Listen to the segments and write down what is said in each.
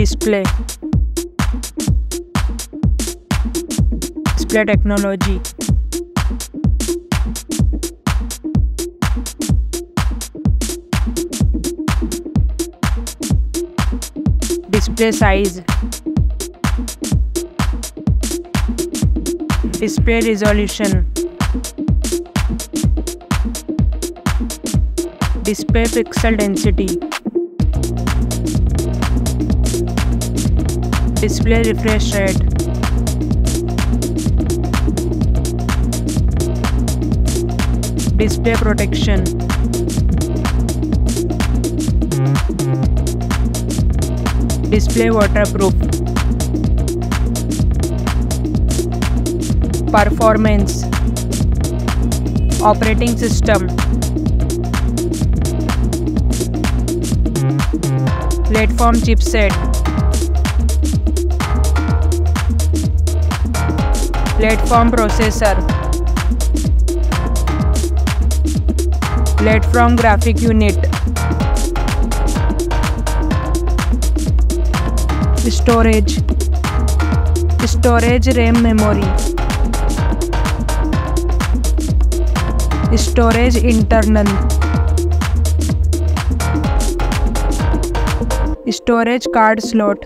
Display technology. Display size. Display resolution. Display pixel density. Display refresh rate. Display protection. Display waterproof. Performance. Operating system. Platform chipset. Platform processor. Platform graphic unit. Storage. Storage RAM memory. Storage internal. Storage card slot.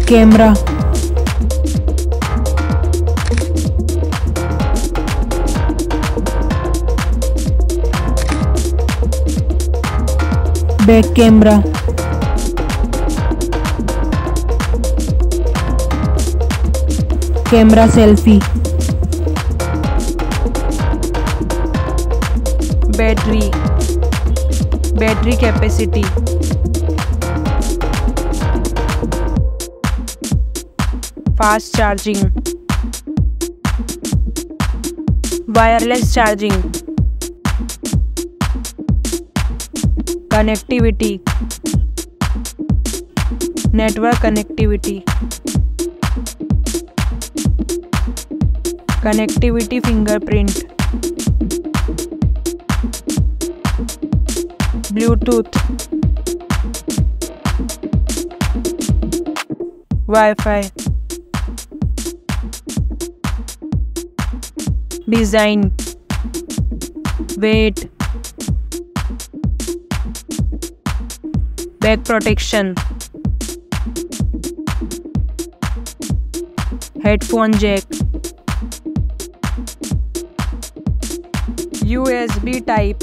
Camera. Back camera. Camera selfie. Battery capacity. Fast charging. Wireless charging. Connectivity. Network connectivity. Connectivity fingerprint. Bluetooth. Wi-Fi. Design. Weight. Back protection. Headphone jack. USB type.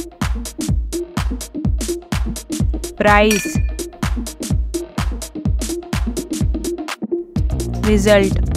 Price. Result.